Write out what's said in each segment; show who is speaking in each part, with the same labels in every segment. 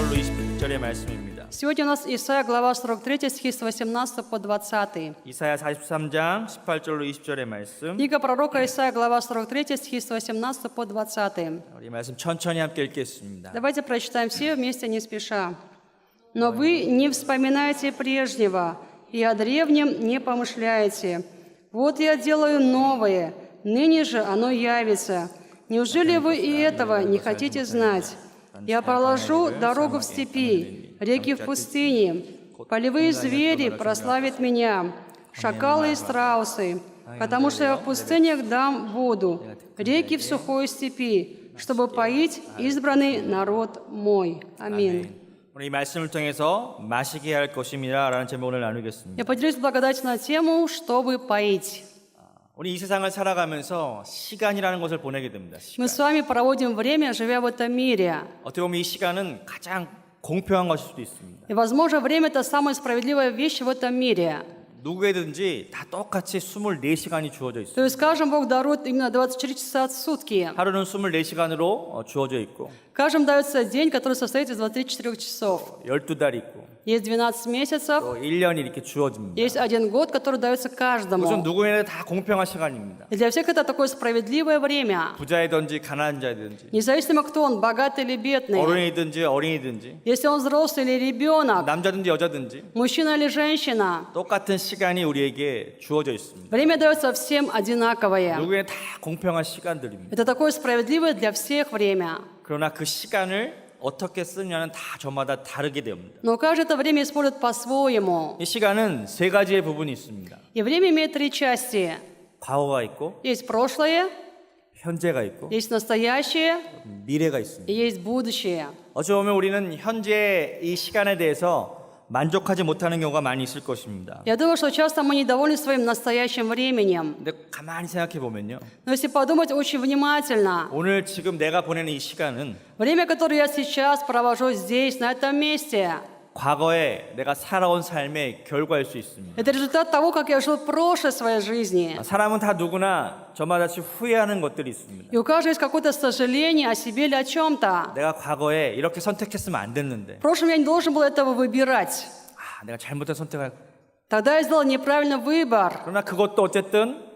Speaker 1: 18절로 20절의 말씀입니다.
Speaker 2: Сегодня у нас Исайя, глава 43, стихи с 18 по 20.
Speaker 1: 이사야 43장 18절로 20절의 말씀.
Speaker 2: Книга пророка Исайя, глава 43, стихи с 18 по 20.
Speaker 1: 우리 말씀 천천히 함께 읽겠습니다.
Speaker 2: Давайте прочитаем все вместе, не спеша. «Но вы не вспоминаете прежнего, и о древнем не помышляете. Вот я делаю новое, ныне же оно явится. Неужели вы и этого не хотите знать? Я проложу дорогу в степи, реки в пустыне. Полевые звери прославят меня, шакалы и страусы, потому что я в пустынях дам воду, реки в сухой степи, чтобы поить избранный народ мой». Аминь.
Speaker 1: 오늘 이 말씀을 통해서 마시게 할 것입니다라는 제목을 나누겠습니다.
Speaker 2: Я поделюсь благодатью на тему «Чтобы поить».
Speaker 1: 우리 이 세상을 살아가면서 시간이라는 것을 보내게 됩니다.
Speaker 2: Мы с вами проводим время, живя в этом мире.
Speaker 1: 어떻게 보면 이 시간은 가장 공평한 것일 수도 있습니다.
Speaker 2: И, возможно, время – это самая справедливая вещь в этом мире.
Speaker 1: 누구에든지 다 똑같이 24시간이 주어져 있습니다.
Speaker 2: То есть, скажем, Бог дарует именно 24 часа в сутки.
Speaker 1: 하루는 24시간으로 주어져 있고
Speaker 2: Каждому дается день, который состоит из 24 часов.
Speaker 1: 12달이 있고
Speaker 2: Есть 12 месяцев,
Speaker 1: 또 1년이 이렇게 주어집니다.
Speaker 2: есть один год, который дается
Speaker 1: 그것은
Speaker 2: каждому.
Speaker 1: 누구에게나 다 공평한 시간입니다.
Speaker 2: И для всех это такое справедливое время.
Speaker 1: 부자이든지 가난한 자이든지
Speaker 2: Независимо, кто он, богатый или бедный.
Speaker 1: 어른이든지 어린이든지
Speaker 2: Если он взрослый или ребенок,
Speaker 1: 남자든지 여자든지
Speaker 2: мужчина или женщина.
Speaker 1: 똑같은 시간이 우리에게 주어져 있습니다.
Speaker 2: Время дается всем одинаковое.
Speaker 1: 누구에게 다 공평한 시간들입니다.
Speaker 2: Это такое справедливое для всех время.
Speaker 1: 그러나 그 시간을 어떻게 쓰느냐는 다 저마다 다르게 됩니다.
Speaker 2: Но каждое это время использует по-своему.
Speaker 1: 이 시간은 세 가지의 부분이 있습니다.
Speaker 2: И время имеет три части.
Speaker 1: 과거가 있고
Speaker 2: Есть прошлое,
Speaker 1: 현재가 있고
Speaker 2: есть настоящее
Speaker 1: 미래가
Speaker 2: и
Speaker 1: 있습니다.
Speaker 2: есть будущее.
Speaker 1: 어찌 보면 우리는 현재 이 시간에 대해서 만족하지 못하는 경우가 많이 있을 것입니다.
Speaker 2: Я думаю, что часто мы недовольны своим настоящим временем.
Speaker 1: 근데 가만히 생각해 보면요.
Speaker 2: Но если подумать очень внимательно,
Speaker 1: 오늘 지금 내가 보내는 이 시간은
Speaker 2: время, которое я сейчас провожу здесь, на этом месте,
Speaker 1: 과거에 내가 살아온 삶의 결과일 수 있습니다.
Speaker 2: это результат того, как я жил в прошлой своей жизни.
Speaker 1: 사람은 다 누구나 저마다치 후회하는 것들이 있습니다.
Speaker 2: И у каждого есть какое-то сожаление о себе или о чем-то.
Speaker 1: 내가 과거에 이렇게 선택했으면 안 됐는데
Speaker 2: В прошлом я не должен был этого выбирать.
Speaker 1: 내가 잘못된 선택을
Speaker 2: Тогда я сделал неправильный выбор.
Speaker 1: 그러나 그것도 어쨌든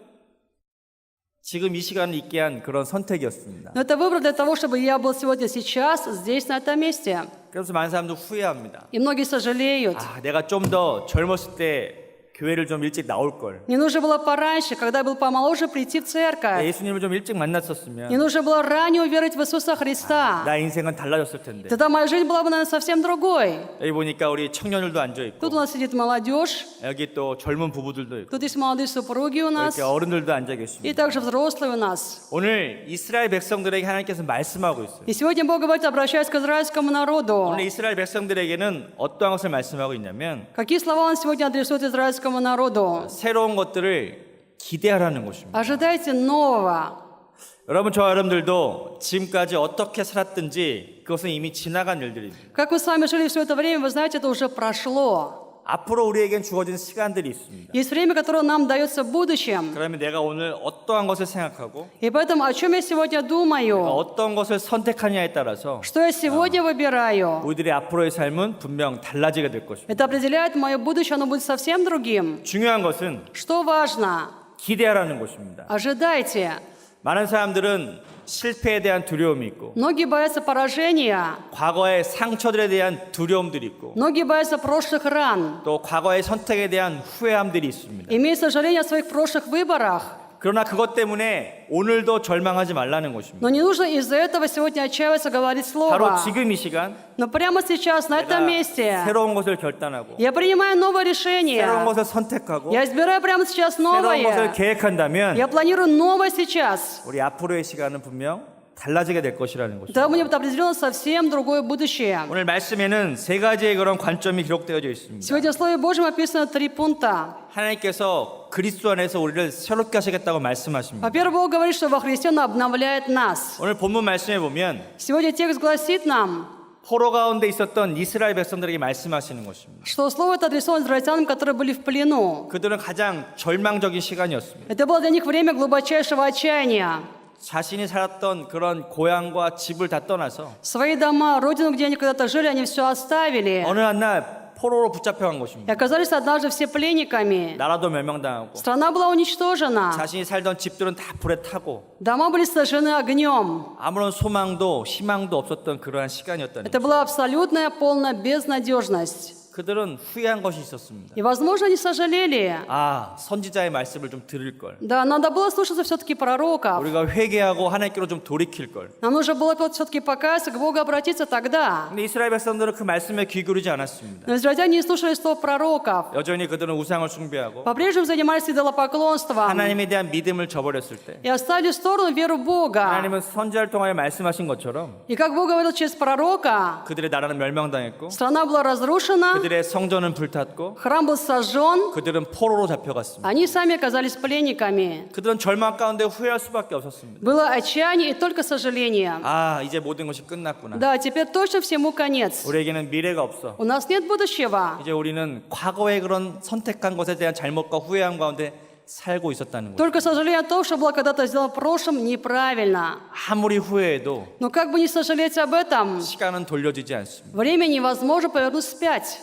Speaker 1: 지금 이 시간을 있게 한 그런 선택이었습니다.
Speaker 2: Но это выбор для того, чтобы я был сегодня, сейчас, здесь, на этом месте.
Speaker 1: 그래서 많은 사람들 후회합니다.
Speaker 2: И многие сожалеют.
Speaker 1: 내가 좀 더 젊었을 때 교회를 좀 일찍 나올 걸.
Speaker 2: Не нужно было пораньше, когда я был помоложе, прийти в церковь.
Speaker 1: 예수님을 좀 일찍 만났었으면
Speaker 2: Не нужно было ранее уверовать в Иисуса Христа.
Speaker 1: 나 인생은 달라졌을 텐데.
Speaker 2: Тогда моя жизнь была бы, наверное, совсем другой.
Speaker 1: 여기 보니까 우리 청년들도 앉아 있고
Speaker 2: Тут у нас сидит молодежь,
Speaker 1: 여기 또 젊은 부부들도 있고
Speaker 2: тут есть молодые супруги у нас,
Speaker 1: 이렇게 어른들도 앉아
Speaker 2: и
Speaker 1: 계십니다.
Speaker 2: также взрослые у нас.
Speaker 1: 오늘 이스라엘 백성들에게 하나님께서 말씀하고 있어요.
Speaker 2: И сегодня Бог говорит, обращаясь к израильскому народу.
Speaker 1: 오늘 이스라엘 백성들에게는 어떠한 것을 말씀하고 있냐면
Speaker 2: Какие слова Он сегодня адресует израильскому народу?
Speaker 1: 새로운 것들을 기대하라는 것입니다.
Speaker 2: Ожидайте нового.
Speaker 1: 여러분 저와 여러분들도 지금까지 어떻게 살았든지 그것은 이미 지나간 일들입니다.
Speaker 2: Как вы с вами жили все это время, вы знаете, это уже прошло.
Speaker 1: 앞으로 우리에겐 주어진 시간들이 있습니다.
Speaker 2: Есть время, которое нам дается в будущем.
Speaker 1: 그러면 내가 오늘 어떠한 것을 생각하고
Speaker 2: И поэтому о чем я сегодня думаю?
Speaker 1: 어떤 것을 선택하냐에 따라서
Speaker 2: Что я сегодня выбираю?
Speaker 1: 우리들의 앞으로의 삶은 분명 달라지게 될 것입니다.
Speaker 2: Это определяет мое будущее, оно будет совсем другим.
Speaker 1: 중요한 것은
Speaker 2: Что важно?
Speaker 1: 기대하라는 것입니다.
Speaker 2: Ожидайте.
Speaker 1: 많은 사람들은 실패에 대한 두려움이 있고
Speaker 2: Многие боятся поражения,
Speaker 1: 과거의 상처들에 대한 두려움들이 있고
Speaker 2: многие боятся прошлых ран,
Speaker 1: 또 과거의 선택에 대한 후회함들이 있습니다.
Speaker 2: имеют сожаление о своих прошлых выборах.
Speaker 1: 그러나 그것 때문에 오늘도 절망하지 말라는 것입니다.
Speaker 2: Но не нужно из-за этого сегодня отчаиваться говорить
Speaker 1: 바로
Speaker 2: слово.
Speaker 1: 지금 이 시간
Speaker 2: Но прямо сейчас, на этом месте,
Speaker 1: 새로운 것을 결단하고
Speaker 2: я принимаю новое
Speaker 1: 새로운
Speaker 2: решение.
Speaker 1: 것을 선택하고
Speaker 2: Я избираю прямо сейчас
Speaker 1: 새로운 것을
Speaker 2: новое.
Speaker 1: 계획한다면
Speaker 2: Я планирую новое сейчас.
Speaker 1: 우리 앞으로의 시간은 분명 달라지게 될 것이라는 것입니다.
Speaker 2: Тогда у меня будет определенно совсем другое будущее.
Speaker 1: 오늘 말씀에는 세 가지의 그런 관점이 기록되어 있습니다.
Speaker 2: Сегодня в Слове Божьем описано 3 пункта.
Speaker 1: 하나님께서 그리스도 안에서 우리를 새롭게 하시겠다고 말씀하십니다.
Speaker 2: Во-первых, Бог говорит, что во Христе Он обновляет нас.
Speaker 1: 오늘 본문 말씀에 보면
Speaker 2: Сегодня текст гласит нам,
Speaker 1: 포로 가운데 있었던 이스라엘 백성들에게 말씀하시는 것입니다.
Speaker 2: что слово это адресовано израильтянам, которые были в плену.
Speaker 1: 그들은 가장 절망적인 시간이었습니다.
Speaker 2: Это было для них время глубочайшего отчаяния.
Speaker 1: 자신이 살았던 그런 고향과 집을 다 떠나서
Speaker 2: Свои дома, родину, где они когда-то жили, они все оставили.
Speaker 1: 어느 한 날 포로로 붙잡혀간
Speaker 2: И
Speaker 1: 것입니다.
Speaker 2: оказались однажды все пленниками.
Speaker 1: 나라도 멸망당하고
Speaker 2: Страна была уничтожена.
Speaker 1: 자신이 살던 집들은 다 불에 타고
Speaker 2: Дома были сожжены огнем.
Speaker 1: 아무런 소망도 희망도 없었던 그러한 시간이었다는
Speaker 2: Это
Speaker 1: 거죠.
Speaker 2: была абсолютная, полная безнадежность.
Speaker 1: 그들은 후회한 것이 있었습니다.
Speaker 2: И, возможно, они сожалели.
Speaker 1: 아, 선지자의 말씀을 좀 들을 걸.
Speaker 2: Да, надо было слушаться все-таки пророков.
Speaker 1: 우리가 회개하고 하나님께로 좀 돌이킬 걸.
Speaker 2: Нам нужно было все-таки покаяться, к Богу обратиться тогда.
Speaker 1: 근데 이스라엘 백성들은 그 말씀에 귀 기울이지 않았습니다.
Speaker 2: Но израильтяне не слушали слов пророков.
Speaker 1: 여전히 그들은 우상을 숭배하고
Speaker 2: По-прежнему занимались идолопоклонством.
Speaker 1: 하나님에 대한 믿음을 저버렸을 때
Speaker 2: И оставили в сторону веру в Бога.
Speaker 1: 하나님은 선지자를 통하여 말씀하신 것처럼
Speaker 2: И как Бог говорил через пророка,
Speaker 1: 그들의 나라는 멸망당했고
Speaker 2: страна была разрушена,
Speaker 1: 그들의 성전은 불탔고
Speaker 2: храм был сожжен,
Speaker 1: 그들은 포로로 잡혀갔습니다.
Speaker 2: они сами оказались пленниками.
Speaker 1: 그들은 절망 가운데 후회할 수밖에 없었습니다.
Speaker 2: Было отчаяние и только сожаление.
Speaker 1: 아, 이제 모든 것이 끝났구나.
Speaker 2: Да, теперь точно всему конец.
Speaker 1: 우리에게는 미래가 없어.
Speaker 2: У нас нет будущего.
Speaker 1: 이제 우리는 과거의 그런 선택한 것에 대한 잘못과 후회함 가운데 살고 있었다는 거죠.
Speaker 2: Только сожаление о том, что было когда-то сделано в прошлом, неправильно.
Speaker 1: 아무리 후회해도
Speaker 2: Но как бы не сожалеть об этом,
Speaker 1: 시간은 돌려지지 않습니다.
Speaker 2: время невозможно повернуть вспять.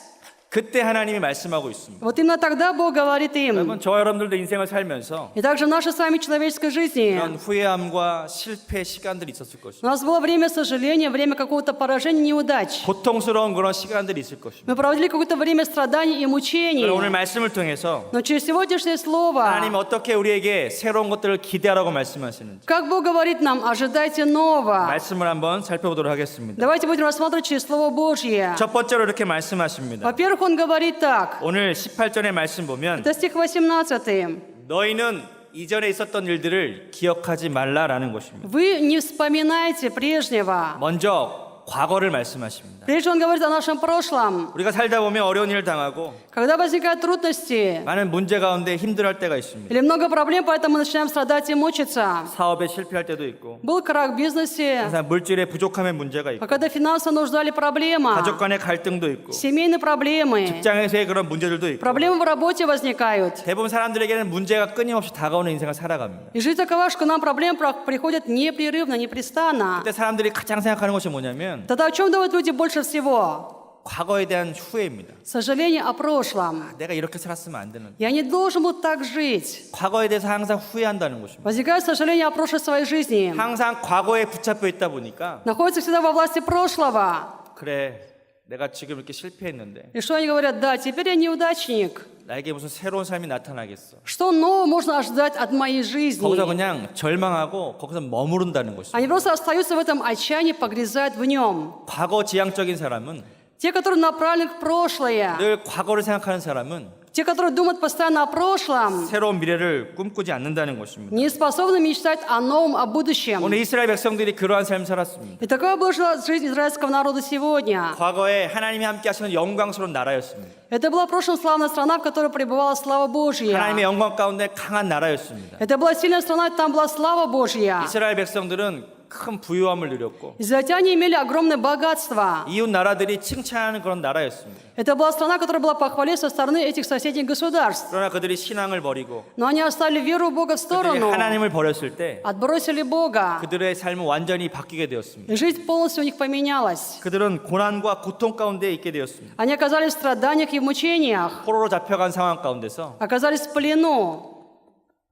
Speaker 1: 그때 하나님이 말씀하고 있습니다.
Speaker 2: Вот именно тогда Бог говорит им.
Speaker 1: 여러분, 저와 여러분들도 인생을 살면서
Speaker 2: И также в нашей с вами человеческой жизни
Speaker 1: 이런 후회함과 실패 시간들이 있었을
Speaker 2: у
Speaker 1: 것입니다.
Speaker 2: нас было время сожаления, время какого-то поражения, неудач.
Speaker 1: 고통스러운 그런 시간들이 있을 것입니다.
Speaker 2: Мы проводили какое-то время страданий и мучений.
Speaker 1: 오늘 말씀을 통해서
Speaker 2: Но через сегодняшнее слово,
Speaker 1: 하나님 어떻게 우리에게 새로운 것들을 기대하라고 말씀하시는지
Speaker 2: как Бог говорит нам, ожидайте нового.
Speaker 1: 말씀을 한번 살펴보도록 하겠습니다.
Speaker 2: Давайте будем рассматривать через Слово Божье.
Speaker 1: 첫 번째로 이렇게 말씀하십니다.
Speaker 2: Во-первых, Он говорит так.
Speaker 1: 오늘 18절의 말씀 보면
Speaker 2: Это стих 18.
Speaker 1: 너희는 이전에 있었던 일들을 기억하지 말라라는 것입니다.
Speaker 2: Вы не вспоминайте прежнего.
Speaker 1: 먼저 과거를 말씀하십니다.
Speaker 2: Прежде Он говорит о нашем прошлом.
Speaker 1: 우리가 살다 보면 어려운 일을 당하고
Speaker 2: Когда возникают трудности
Speaker 1: 많은 문제 가운데 힘들어할 때가 있습니다.
Speaker 2: или много проблем, поэтому мы начинаем страдать и мучиться.
Speaker 1: 사업에 실패할 때도 있고
Speaker 2: Был крах в бизнесе,
Speaker 1: 항상 물질의 부족함의 문제가 있고
Speaker 2: а когда финансово нуждали проблема,
Speaker 1: 가족 간의 갈등도 있고
Speaker 2: семейные проблемы,
Speaker 1: 직장에서의 그런 문제들도 있고
Speaker 2: проблемы в работе возникают.
Speaker 1: 대부분 사람들에게는 문제가 끊임없이 다가오는 인생을 살아갑니다.
Speaker 2: И жизнь такова, что нам проблемы приходят непрерывно, непрестанно.
Speaker 1: 그때 사람들이 가장 생각하는 것이 뭐냐면
Speaker 2: Тогда о чем думают люди больше всего?
Speaker 1: 과거에 대한 후회입니다.
Speaker 2: Сожаление о прошлом.
Speaker 1: 내가 이렇게 살았으면 안 되는.
Speaker 2: Я не должен был так жить.
Speaker 1: 과거에 대해서 항상 후회한다는 것입니다.
Speaker 2: Возникает сожаление о прошлой своей жизни.
Speaker 1: 항상 과거에 붙잡혀 있다 보니까
Speaker 2: Находится всегда во власти прошлого.
Speaker 1: 그래 내가 지금 이렇게 실패했는데
Speaker 2: И что они говорят? Да, теперь я неудачник.
Speaker 1: 나에게 무슨 새로운 삶이 на타나겠어.
Speaker 2: Что нового можно ожидать от моей жизни?
Speaker 1: 거기서 그냥 절망하고 거기서 머무른다는 것입니다.
Speaker 2: Они просто остаются в этом отчаянии, погрязают в нем.
Speaker 1: 과거 지향적인 사람은
Speaker 2: Те, которые направлены в прошлое,
Speaker 1: 늘 과거를 생각하는 사람은
Speaker 2: те, которые думают постоянно о прошлом,
Speaker 1: 새로운 미래를 꿈꾸지 않는다는 것입니다.
Speaker 2: не способны мечтать о новом, о будущем.
Speaker 1: 오늘 이스라엘 백성들이 그러한 삶을 살았습니다.
Speaker 2: И такова была жизнь израильского народа сегодня.
Speaker 1: 과거에 하나님이 함께 하시는 영광스러운 나라였습니다.
Speaker 2: Это была в прошлом славная страна, в которой пребывала слава Божья.
Speaker 1: 하나님의 영광 가운데 강한 나라였습니다.
Speaker 2: Это была сильная страна, там была слава Божья.
Speaker 1: 이스라엘 백성들은 큰 부유함을 누렸고
Speaker 2: Израильтяне имели огромное богатство.
Speaker 1: 이웃 나라들이 칭찬하는 그런 나라였습니다.
Speaker 2: Это была страна, которая была похвалена со стороны этих соседних государств.
Speaker 1: 그러나 그들이 신앙을 버리고
Speaker 2: Но они оставили веру в Бога в
Speaker 1: 그들이
Speaker 2: сторону,
Speaker 1: 하나님을 버렸을 때
Speaker 2: отбросили Бога.
Speaker 1: 그들의 삶은 완전히 바뀌게 되었습니다.
Speaker 2: И жизнь полностью у них поменялась.
Speaker 1: 그들은 고난과 고통 가운데 있게 되었습니다.
Speaker 2: Они оказались в страданиях и в мучениях,
Speaker 1: 포로로 잡혀간 상황 가운데서
Speaker 2: оказались в плену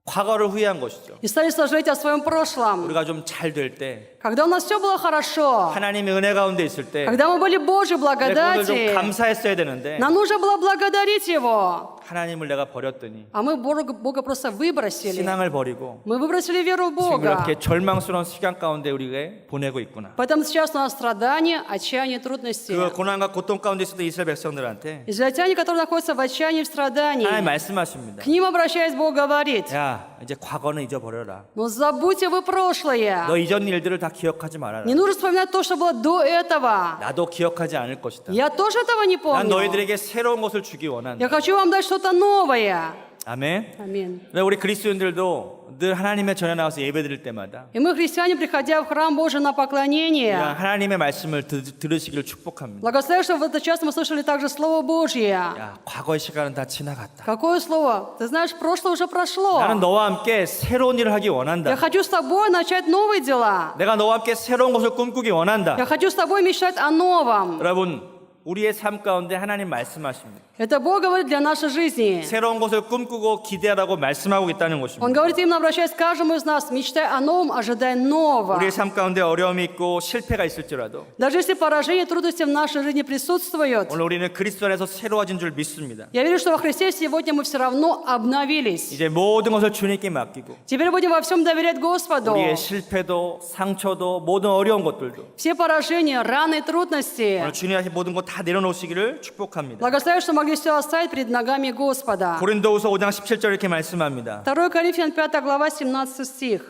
Speaker 1: 과거를 후회한 것이죠.
Speaker 2: и стали сожалеть о своем прошлом.
Speaker 1: 우리가 좀 잘 될 때,
Speaker 2: Когда у нас все было хорошо,
Speaker 1: 하나님의 은혜 가운데 있을 때
Speaker 2: когда мы были в Божьей
Speaker 1: 내가 그걸 좀
Speaker 2: благодати,
Speaker 1: 감사했어야 되는데
Speaker 2: нам нужно было благодарить Его.
Speaker 1: 하나님을 내가 버렸더니
Speaker 2: А мы Бога просто выбросили.
Speaker 1: 신앙을 버리고
Speaker 2: Мы выбросили веру в
Speaker 1: 지금
Speaker 2: Бога.
Speaker 1: 이렇게 절망스러운 시간 가운데 우리가 보내고 있구나.
Speaker 2: Поэтому сейчас у нас страдания, отчаяние, трудности.
Speaker 1: 그 고난과 고통 가운데 있었던 이스라엘 백성들한테
Speaker 2: Израильтяне, которые находятся в отчаянии, в страдании,
Speaker 1: 하나님 말씀하십니다.
Speaker 2: к ним обращаясь, Бог говорит:
Speaker 1: 야, 이제 과거는 잊어버려라.
Speaker 2: «Но забудьте вы прошлое.
Speaker 1: 너 이전 일들을 다 기억하지 말아라.
Speaker 2: Не нужно вспоминать то, что было до этого.
Speaker 1: 나도 기억하지 않을 것이다.
Speaker 2: Я тоже этого не
Speaker 1: 난
Speaker 2: помню.
Speaker 1: 너희들에게 새로운 것을 주기 원한다.
Speaker 2: Я хочу вам дать что-то новое.
Speaker 1: 아멘.
Speaker 2: Аминь.
Speaker 1: 네, 우리 그리스도인들도 늘 하나님의 전에 나와서 예배드릴 때마다
Speaker 2: И мы, христиане, приходя в храм Божий на поклонение,
Speaker 1: 우리가 하나님의 말씀을 들으시기를 축복합니다.
Speaker 2: благословляю, что в этот час мы слышали также Слово Божье.
Speaker 1: 야, 과거의 시간은 다 지나갔다.
Speaker 2: Какое слово? Ты знаешь, прошлое уже прошло.
Speaker 1: 나는 너와 함께 새로운 일을 하기
Speaker 2: Я
Speaker 1: 원한다.
Speaker 2: хочу с тобой начать новые дела.
Speaker 1: 내가 너와 함께 새로운 것을 꿈꾸기 원한다.
Speaker 2: Я хочу с тобой мечтать о новом.
Speaker 1: 여러분, 우리의 삶 가운데 하나님 말씀하십니다.
Speaker 2: Это Бог говорит для нашей жизни.
Speaker 1: 새로운 것을 꿈꾸고 기대하라고 말씀하고 있다는
Speaker 2: Он
Speaker 1: 것입니다.
Speaker 2: говорит именно, обращаясь к каждому из нас, мечтай о новом, ожидай нового.
Speaker 1: 우리의 삶 가운데 어려움이 있고 실패가 있을지라도
Speaker 2: Даже если поражения и трудности в нашей жизни присутствуют,
Speaker 1: 오늘 우리는 그리스도 안에서 새로워진 줄 믿습니다.
Speaker 2: я верю, что во Христе сегодня мы все равно обновились.
Speaker 1: 이제 모든 것을 주님께 맡기고
Speaker 2: Теперь будем во всем доверять Господу.
Speaker 1: 우리의 실패도 상처도 모든 어려운 것들도
Speaker 2: Все поражения, раны и трудности.
Speaker 1: 오늘 주님 앞에 모든 것 다 내려놓으시기를 축복합니다.
Speaker 2: Благословляю, что могли все оставить перед ногами Господа.
Speaker 1: 고린도후서 5장 17절 이렇게 말씀합니다.
Speaker 2: 2 Коринфян 5 глава 17 стих.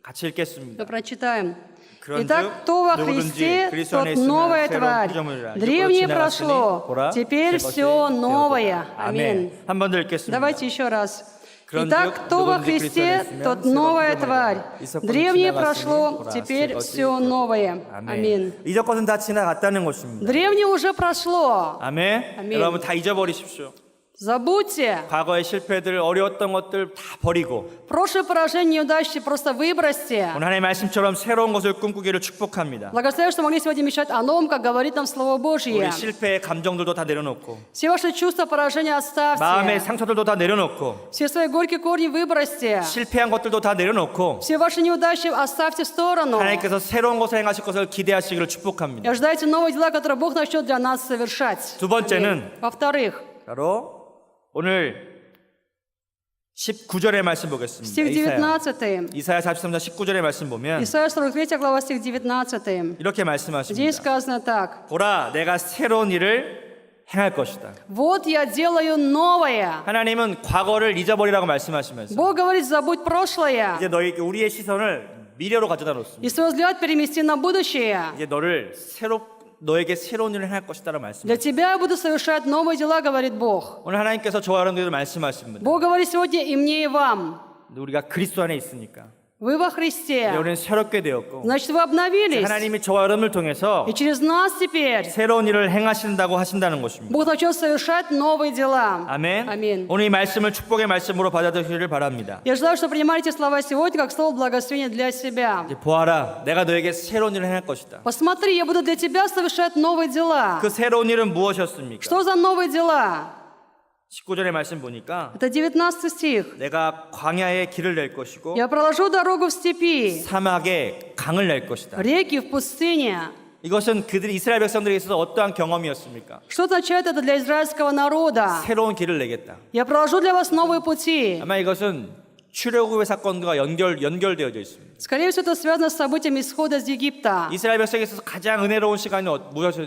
Speaker 1: 같이 읽겠습니다.
Speaker 2: Мы прочитаем.
Speaker 1: 그런즉
Speaker 2: Итак, кто во
Speaker 1: 누구든지
Speaker 2: Христе,
Speaker 1: 그리스도
Speaker 2: тот
Speaker 1: 안에 있으면
Speaker 2: новая
Speaker 1: 새로운
Speaker 2: тварь.
Speaker 1: 피조물이라.
Speaker 2: Древнее
Speaker 1: 이것으로
Speaker 2: прошло,
Speaker 1: 지나갔으니 보라,
Speaker 2: теперь
Speaker 1: 새 것이
Speaker 2: все новое.
Speaker 1: 되었도다.
Speaker 2: Аминь.
Speaker 1: 한 번 더 읽겠습니다.
Speaker 2: Давайте еще раз.
Speaker 1: 그런즉
Speaker 2: Итак, кто во
Speaker 1: 누구든지
Speaker 2: Христе,
Speaker 1: 그리스도 안에 있으면
Speaker 2: тот
Speaker 1: 새로운
Speaker 2: новая
Speaker 1: 피조물이라.
Speaker 2: тварь.
Speaker 1: 이전것은
Speaker 2: Древнее
Speaker 1: 지나갔으니
Speaker 2: прошло,
Speaker 1: 보라,
Speaker 2: теперь
Speaker 1: 새 것이
Speaker 2: все
Speaker 1: 되었도다.
Speaker 2: новое.
Speaker 1: 아멘.
Speaker 2: Аминь.
Speaker 1: 이전 것은 다 지나갔다는 것입니다.
Speaker 2: Древнее уже прошло.
Speaker 1: 아멘.
Speaker 2: 아멘.
Speaker 1: 여러분 다 잊어버리십시오.
Speaker 2: Забудьте.
Speaker 1: 과거의 실패들, 어려웠던 것들 다 버리고
Speaker 2: Прошлое поражение, неудачи просто выбросьте.
Speaker 1: 오늘 하나님의 말씀처럼 새로운 것을 꿈꾸기를 축복합니다.
Speaker 2: Благословляю, что могли сегодня мечтать о новом, как говорит нам Слово Божье.
Speaker 1: 우리 실패의 감정들도 다 내려놓고
Speaker 2: Все ваши чувства поражения
Speaker 1: 마음의
Speaker 2: оставьте.
Speaker 1: 상처들도 다 내려놓고
Speaker 2: Все свои горькие корни выбросьте.
Speaker 1: 실패한 것들도 다 내려놓고
Speaker 2: Все ваши неудачи оставьте в сторону.
Speaker 1: 하나님께서 새로운 것을 행하실 것을 기대하시기를 축복합니다.
Speaker 2: И ожидайте новые дела, которые Бог начнет для нас совершать.
Speaker 1: 두 번째는
Speaker 2: Аминь. Во-вторых,
Speaker 1: 바로 오늘 19절의 말씀 보겠습니다.
Speaker 2: стих 19.
Speaker 1: 이사야 43장 19절의 말씀 보면
Speaker 2: Исайя 43 глава, стих 19.
Speaker 1: 이렇게
Speaker 2: Здесь
Speaker 1: 말씀하십니다.
Speaker 2: сказано так.
Speaker 1: 보라, 내가 새로운 일을 행할 것이다.
Speaker 2: Вот я делаю новое.
Speaker 1: 하나님은 과거를 잊어버리라고 말씀하시면서
Speaker 2: Бог говорит, забудь прошлое.
Speaker 1: 이제 우리의 시선을 미래로 가져다 놓습니다.
Speaker 2: И свой взгляд перемести на будущее.
Speaker 1: 이제 너에게 새로운 일을 행할 것이다라고
Speaker 2: Для
Speaker 1: 말씀하십니다.
Speaker 2: тебя я буду совершать новые дела, говорит Бог.
Speaker 1: 오늘 하나님께서 저와 여러분들도 말씀하십니다.
Speaker 2: Бог говорит сегодня и мне, и вам.
Speaker 1: 우리가 그리스도 안에 있으니까
Speaker 2: Вы во
Speaker 1: 이제
Speaker 2: Христе.
Speaker 1: 우리는 새롭게 되었고
Speaker 2: Значит, вы обновились.
Speaker 1: 하나님이 저와 여러분을 통해서
Speaker 2: И через нас теперь
Speaker 1: 새로운 일을 행하신다고 하신다는 것입니다.
Speaker 2: Бог начнет совершать новые дела.
Speaker 1: 아멘.
Speaker 2: Аминь.
Speaker 1: 오늘 이 말씀을 축복의 말씀으로 받아들이기를 바랍니다.
Speaker 2: Я желаю, что принимаете слова сегодня как слово благословения для себя.
Speaker 1: 이제 보아라, 내가 너에게 새로운 일을 행할 것이다.
Speaker 2: Посмотри, я буду для тебя совершать новые дела.
Speaker 1: 그 새로운 일은 무엇이었습니까?
Speaker 2: Что за новые дела?
Speaker 1: 19절의 말씀 보니까
Speaker 2: Это 19 стих.
Speaker 1: 내가 광야에 길을 낼 것이고
Speaker 2: Я проложу дорогу в степи,
Speaker 1: 사막에 강을 낼 것이다.
Speaker 2: реки в пустыне.
Speaker 1: 이것은 그들 이스라엘 백성들에게 있어서 어떠한 경험이었습니까?
Speaker 2: Что означает это для израильского народа?
Speaker 1: 새로운 길을 내겠다.
Speaker 2: Я проложу для вас новые пути.
Speaker 1: 아마 이것은 출애굽의 사건과 연결되어져 있습니다.
Speaker 2: Скорее всего, это связано с событиями исхода из Египта.
Speaker 1: 이스라엘 백성에게 있어서 가장 은혜로운 시간이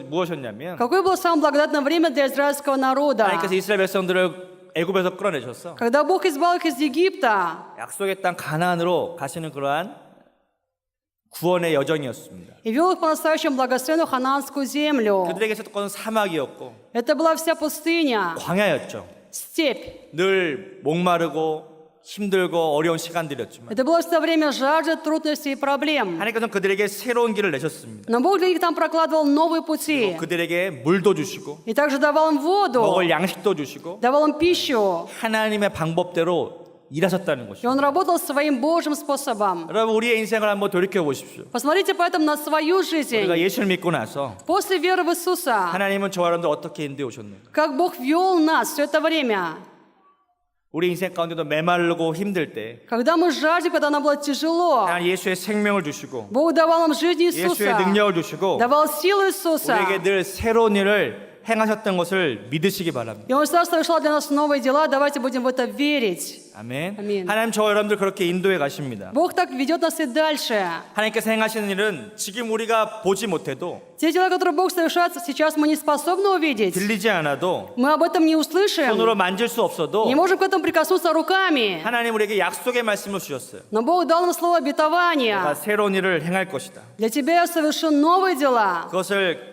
Speaker 1: 무엇이었냐면
Speaker 2: Какое было самое благодатное время для израильского народа?
Speaker 1: 하나님께서 이스라엘 백성들을 애굽에서 끌어내셔서
Speaker 2: Когда Бог избавил их из Египта
Speaker 1: 약속의 땅 가나안으로 가시는 그러한 구원의 여정이었습니다.
Speaker 2: и вел их по настоящему благословенную ханаанскую землю.
Speaker 1: 그들에게 있었던 사막이었고
Speaker 2: Это была вся пустыня,
Speaker 1: 광야였죠.
Speaker 2: степь.
Speaker 1: 늘 목마르고 힘들고 어려운 시간들이었지만
Speaker 2: Это было все время жажды, трудностей и проблем.
Speaker 1: 하나님께서는 그들에게 새로운 길을 내셨습니다.
Speaker 2: Но Бог для них там прокладывал новые пути.
Speaker 1: 그들에게 물도 주시고
Speaker 2: И также давал им воду,
Speaker 1: 먹을 양식도 주시고
Speaker 2: давал им пищу.
Speaker 1: 하나님의 방법대로 일하셨다는
Speaker 2: И
Speaker 1: 것입니다.
Speaker 2: Он работал своим Божьим способом.
Speaker 1: 여러분 우리의 인생을 한번 돌이켜 보십시오.
Speaker 2: Посмотрите поэтому на свою жизнь.
Speaker 1: 우리가 예수를 믿고 나서
Speaker 2: После веры в Иисуса,
Speaker 1: 하나님은 저와 여러분들 어떻게 인도해 오셨는가?
Speaker 2: как Бог вел нас все это время.
Speaker 1: 우리 인생 가운데도 메마르고 힘들 때
Speaker 2: Когда мы жаждали, когда нам было тяжело,
Speaker 1: 하나님 예수의 생명을 주시고
Speaker 2: Бог давал нам жизнь
Speaker 1: 예수의
Speaker 2: Иисуса,
Speaker 1: 능력을 주시고
Speaker 2: давал силу Иисуса.
Speaker 1: 우리에게 늘 새로운 일을 행하셨던 것을 믿으시기 바랍니다.
Speaker 2: И Он всегда совершал для нас новые дела. Давайте будем в это верить.
Speaker 1: 아멘.
Speaker 2: 아멘.
Speaker 1: 하나님 저와 여러분들 그렇게 인도해 가십니다.
Speaker 2: Бог так ведет нас и дальше.
Speaker 1: 하나님께서 행하시는 일은 지금 우리가 보지 못해도
Speaker 2: Те дела, которые Бог совершает, сейчас мы не способны увидеть.
Speaker 1: 들리지 않아도
Speaker 2: Мы об этом не услышим.
Speaker 1: 손으로 만질 수 없어도
Speaker 2: Не можем к этому прикоснуться руками.
Speaker 1: 하나님 우리에게 약속의 말씀을 주셨어요.
Speaker 2: Но Бог дал нам слово
Speaker 1: 내가
Speaker 2: обетования.
Speaker 1: 새로운 일을 행할 것이다.
Speaker 2: Для тебя я совершу новые дела.
Speaker 1: 그것을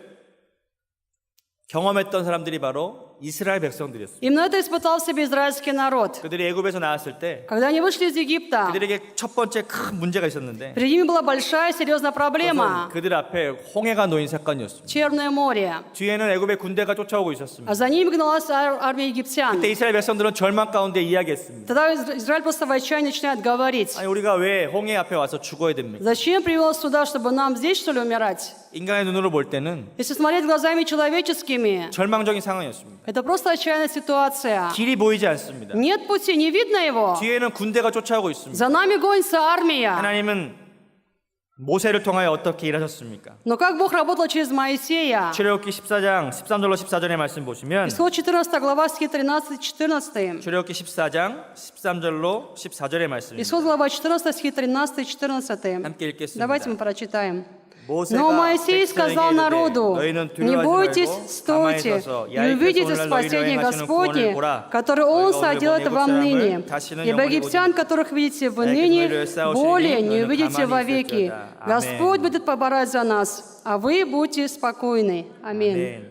Speaker 1: 경험했던 사람들이 바로 이스라엘 백성들이었습니다.
Speaker 2: Именно это испытал в себе израильский народ.
Speaker 1: 그들이 애굽에서 나왔을 때
Speaker 2: Когда они вышли из Египта,
Speaker 1: 그들에게 첫 번째 큰 문제가 있었는데
Speaker 2: перед ними была большая, серьезная
Speaker 1: 그것은
Speaker 2: проблема.
Speaker 1: 그들 앞에 홍해가 놓인 사건이었습니다.
Speaker 2: Черное море.
Speaker 1: 뒤에는 애굽의 군대가 쫓아오고 있었습니다.
Speaker 2: А за ними гналась армия египтян.
Speaker 1: 그때 이스라엘 백성들은 절망 가운데 이야기했습니다.
Speaker 2: Тогда Израиль просто в отчаянии начинает говорить:
Speaker 1: 아니 우리가 왜 홍해 앞에 와서 죽어야 됩니까?
Speaker 2: зачем привел сюда, чтобы нам здесь, что ли, умирать?
Speaker 1: 인간의 눈으로 볼 때는
Speaker 2: Если смотреть глазами человеческими,
Speaker 1: 절망적인 상황이었습니다.
Speaker 2: это просто отчаянная ситуация.
Speaker 1: 길이 보이지 않습니다.
Speaker 2: Нет пути, не видно его.
Speaker 1: 뒤에는 군대가 쫓아오고 있습니다.
Speaker 2: За нами гонится армия.
Speaker 1: 하나님은 모세를 통하여 어떻게 일하셨습니까?
Speaker 2: Но как Бог работал через Моисея?
Speaker 1: 출애굽기 14장 13절로 14절의 말씀 보시면
Speaker 2: Исход 14 глава, стихи 13-14.
Speaker 1: 출애굽기 14장 13절로 14절의 말씀입니다.
Speaker 2: Исход глава 14, стихи 13-14.
Speaker 1: 함께 읽겠습니다.
Speaker 2: Давайте мы прочитаем.
Speaker 1: 모세가
Speaker 2: Но Моисей
Speaker 1: 백성에게
Speaker 2: сказал
Speaker 1: 이르되,
Speaker 2: народу:
Speaker 1: 너희는
Speaker 2: «Не
Speaker 1: 두려워하지
Speaker 2: бойтесь,
Speaker 1: 말고
Speaker 2: стойте,
Speaker 1: 가만히 서서
Speaker 2: и
Speaker 1: 야훼께서
Speaker 2: увидите
Speaker 1: 오늘날
Speaker 2: спасение
Speaker 1: 너희를 행하시는
Speaker 2: Господне,
Speaker 1: 구원을 보라.
Speaker 2: которое Он
Speaker 1: 너희가 오늘
Speaker 2: соделает
Speaker 1: 본
Speaker 2: вам
Speaker 1: 애굽
Speaker 2: ныне.
Speaker 1: 사람을 다시는
Speaker 2: Ибо
Speaker 1: 영원히
Speaker 2: египтян,
Speaker 1: 보지
Speaker 2: которых видите вы
Speaker 1: 야훼께서
Speaker 2: ныне,
Speaker 1: 너희를 싸우시니
Speaker 2: более не
Speaker 1: 너희는
Speaker 2: увидите
Speaker 1: 가만히
Speaker 2: вовеки.
Speaker 1: 있을지어다.
Speaker 2: Господь
Speaker 1: 아멘.
Speaker 2: будет поборать за нас, а вы будьте спокойны». Аминь.
Speaker 1: 네.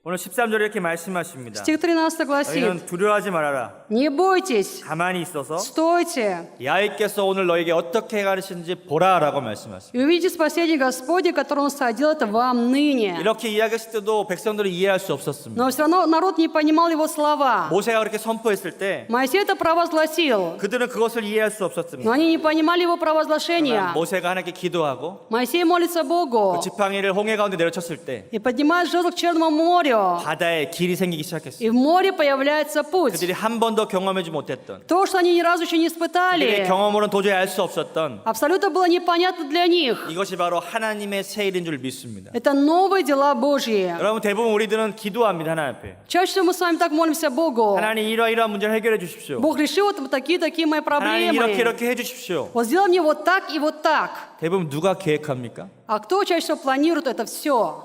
Speaker 1: 오늘 13절에 이렇게 말씀하십니다.
Speaker 2: Стих 13 гласит:
Speaker 1: 너희는 두려워하지 말아라.
Speaker 2: «Не бойтесь,
Speaker 1: 가만히 있어서
Speaker 2: стойте,
Speaker 1: 야훼께서 오늘 너에게 어떻게 가르치는지 보라라고 말씀하십니다.
Speaker 2: и увидите спасение Господне, которое Он соделает вам ныне».
Speaker 1: 이렇게 이야기했을 때도 백성들은 이해할 수 없었습니다.
Speaker 2: Но все равно народ не понимал его слова.
Speaker 1: 모세가 그렇게 선포했을 때
Speaker 2: Моисей это провозгласил,
Speaker 1: 그들은 그것을 이해할 수
Speaker 2: но
Speaker 1: 없었습니다.
Speaker 2: они не понимали его
Speaker 1: 그러나
Speaker 2: провозглашения.
Speaker 1: 모세가 하나님께 기도하고
Speaker 2: Моисей молится Богу
Speaker 1: 그 지팡이를 홍해 가운데 내려쳤을 때
Speaker 2: и поднимает жезл к Черному морю,
Speaker 1: 바다에 길이 생기기 시작했어요.
Speaker 2: и в море появляется путь.
Speaker 1: 그들이 한 번도 경험하지 못했던
Speaker 2: То, что они ни разу еще не
Speaker 1: 그들의
Speaker 2: испытали,
Speaker 1: 경험으로는 도저히 알 수 없었던
Speaker 2: абсолютно было непонятно для них.
Speaker 1: 이것이 바로 하나님의 새 일인 줄 믿습니다.
Speaker 2: Это новые дела Божьи.
Speaker 1: 여러분 대부분 우리들은 기도합니다. 하나님 앞에.
Speaker 2: Чаще всего мы с вами так молимся Богу:
Speaker 1: 하나님 이러이러한 문제를 해결해 주십시오.
Speaker 2: Бог, реши вот такие мои
Speaker 1: 하나님
Speaker 2: проблемы.
Speaker 1: 이렇게 해 주십시오.
Speaker 2: Вот сделай мне вот так и вот так.
Speaker 1: 대부분 누가 계획합니까?
Speaker 2: А кто чаще всего планирует это все?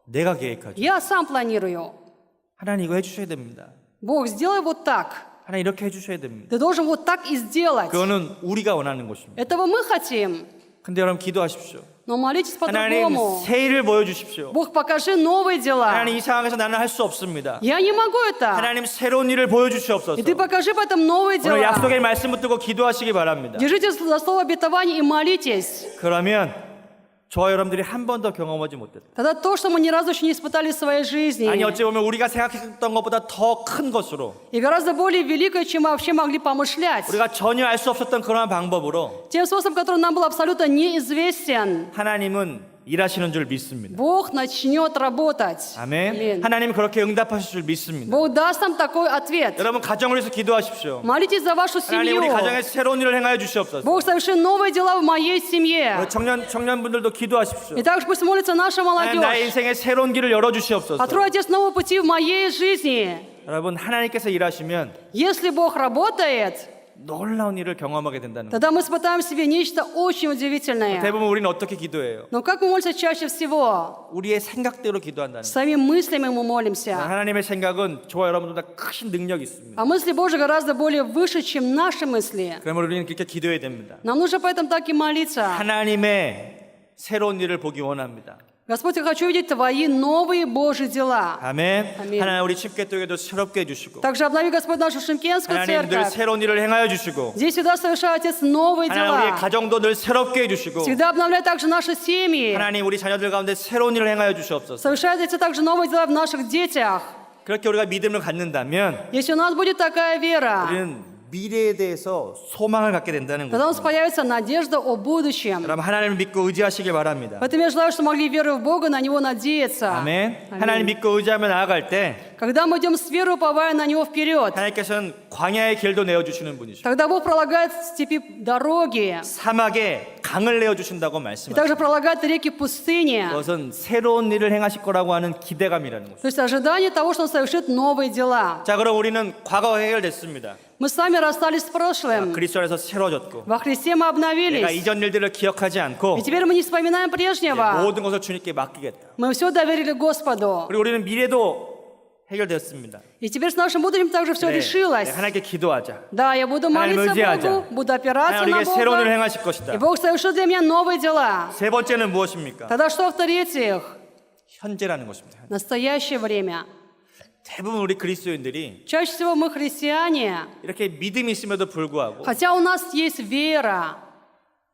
Speaker 1: 내가 계획하죠.
Speaker 2: Я сам планирую.
Speaker 1: 하나님 이거 해 주셔야 됩니다.
Speaker 2: Бог, сделай вот так.
Speaker 1: 하나님 이렇게 해 주셔야 됩니다.
Speaker 2: Ты должен вот так и сделать.
Speaker 1: 그거는 우리가 원하는 것입니다.
Speaker 2: Этого мы хотим.
Speaker 1: 근데 여러분 기도하십시오.
Speaker 2: Но молитесь
Speaker 1: 하나님
Speaker 2: по-другому.
Speaker 1: 새 일을 보여주십시오.
Speaker 2: Бог, покажи новые дела.
Speaker 1: 하나님 이 상황에서 나는 할 수 없습니다.
Speaker 2: Я не могу это.
Speaker 1: 하나님 새로운 일을 보여주시옵소서.
Speaker 2: И ты покажи потом новые
Speaker 1: 오늘
Speaker 2: дела.
Speaker 1: 약속의 말씀 붙들고 기도하시기 바랍니다.
Speaker 2: Держите за слово обетования и молитесь.
Speaker 1: 그러면 저와 여러분들이 한 번도 경험하지 못했다.
Speaker 2: Тогда то, что мы ни разу еще не испытали в своей жизни,
Speaker 1: 아니 어찌 보면 우리가 생각했던 것보다 더 큰 것으로
Speaker 2: и гораздо более великое, чем мы вообще могли помышлять,
Speaker 1: 우리가 전혀 알 수 없었던 그러한 방법으로
Speaker 2: тем способом, который нам был абсолютно неизвестен,
Speaker 1: 하나님은 일하시는 줄 믿습니다.
Speaker 2: Бог начнет работать.
Speaker 1: 아멘.
Speaker 2: Аминь.
Speaker 1: 하나님은 그렇게 응답하실 줄 믿습니다.
Speaker 2: Бог даст нам такой ответ.
Speaker 1: 여러분 가정을 위해서 기도하십시오.
Speaker 2: Молитесь за вашу
Speaker 1: 하나님
Speaker 2: семью.
Speaker 1: 우리 가정에 새로운 일을 행하여 주시옵소서.
Speaker 2: Бог, соверши новые дела в моей семье.
Speaker 1: 우리 청년분들도 기도하십시오.
Speaker 2: И также пусть молится наша
Speaker 1: 하나님 나의
Speaker 2: молодежь.
Speaker 1: 인생에 새로운 길을 열어 주시옵소서.
Speaker 2: Открой, Отец, новые пути в моей жизни.
Speaker 1: 여러분 하나님께서 일하시면
Speaker 2: Если Бог работает,
Speaker 1: 놀라운 일을 경험하게 된다는 거예요.
Speaker 2: тогда мы испытаем в себе нечто очень удивительное.
Speaker 1: 대부분 우리는 어떻게 기도해요?
Speaker 2: Но как мы молимся чаще всего?
Speaker 1: 우리의 생각대로 기도한다는 거예요.
Speaker 2: Своими мыслями мы молимся.
Speaker 1: 하나님의 생각은 저와 여러분보다 크신 능력이 있습니다.
Speaker 2: А мысли Божьи гораздо более выше, чем наши мысли.
Speaker 1: 그러면 우리는 그렇게 기도해야 됩니다.
Speaker 2: Нам нужно поэтому так и молиться.
Speaker 1: 하나님의 새로운 일을 보기 원합니다.
Speaker 2: Господь, я хочу видеть Твои новые Божьи дела.
Speaker 1: 아멘.
Speaker 2: 아멘.
Speaker 1: 하나님 우리 침례교회도 새롭게 해주시고
Speaker 2: Также обнови, Господь, нашу Шимкенскую
Speaker 1: 하나님 늘
Speaker 2: церковь.
Speaker 1: 새로운 일을 행하여 주시고
Speaker 2: Здесь всегда совершай, Отец, новые
Speaker 1: 하나님 우리의
Speaker 2: дела.
Speaker 1: 가정도 늘 새롭게 해주시고
Speaker 2: Всегда обновляй также наши семьи.
Speaker 1: 하나님 우리 자녀들 가운데 새로운 일을 행하여 주시옵소서.
Speaker 2: Совершай, Отец, также новые дела в наших детях.
Speaker 1: 그렇게 우리가 믿음을 갖는다면
Speaker 2: Если у нас будет такая вера,
Speaker 1: 우리는 미래에 대해서 소망을 갖게 된다는
Speaker 2: тогда у нас
Speaker 1: 거죠.
Speaker 2: появится надежда о будущем.
Speaker 1: 여러분 하나님을 믿고 의지하시길 바랍니다.
Speaker 2: Поэтому я желаю, чтобы могли веру в Бога, на Него надеяться.
Speaker 1: 아멘.
Speaker 2: Аминь.
Speaker 1: 하나님 믿고 의지하며 나아갈 때
Speaker 2: Когда мы идем с верой, уповая на Него вперед,
Speaker 1: 하나님께서는 광야의 길도 내어주시는 분이시고
Speaker 2: тогда Бог пролагает в степи дороги
Speaker 1: 사막에 강을 내어주신다고
Speaker 2: и
Speaker 1: 말씀하십니다.
Speaker 2: также пролагает реки в пустыне.
Speaker 1: 그것은 새로운 일을 행하실 거라고 하는 기대감이라는 거죠.
Speaker 2: То есть ожидание того, что Он совершит новые дела.
Speaker 1: 자, 그럼 우리는 과거가 해결됐습니다.
Speaker 2: Мы с вами расстались с прошлым.
Speaker 1: 그리스도 안에서 새로워졌고
Speaker 2: Во Христе мы
Speaker 1: 내가
Speaker 2: обновились.
Speaker 1: 이전 일들을 기억하지 않고
Speaker 2: И теперь мы не вспоминаем прежнего.
Speaker 1: 모든 것을 주님께 맡기겠다.
Speaker 2: Мы все доверили Господу.
Speaker 1: 그리고 우리는 미래도 해결되었습니다.
Speaker 2: И теперь с нашим будущим также все
Speaker 1: 네,
Speaker 2: решилось.
Speaker 1: 하나님께 기도하자.
Speaker 2: Да, я буду
Speaker 1: 하나님
Speaker 2: молиться
Speaker 1: 의지하자.
Speaker 2: Богу, буду опираться
Speaker 1: 하나님
Speaker 2: на
Speaker 1: 우리에게 새로운 일을
Speaker 2: Бога.
Speaker 1: 행하실 것이다.
Speaker 2: И Бог совершит для меня новые дела.
Speaker 1: 세 번째는 무엇입니까?
Speaker 2: Тогда что в-третьих?
Speaker 1: 현재라는 것입니다.
Speaker 2: настоящее время.
Speaker 1: 대부분 우리 그리스도인들이
Speaker 2: Чаще всего мы христиане,
Speaker 1: 이렇게 믿음이 있음에도 불구하고
Speaker 2: хотя у нас есть вера,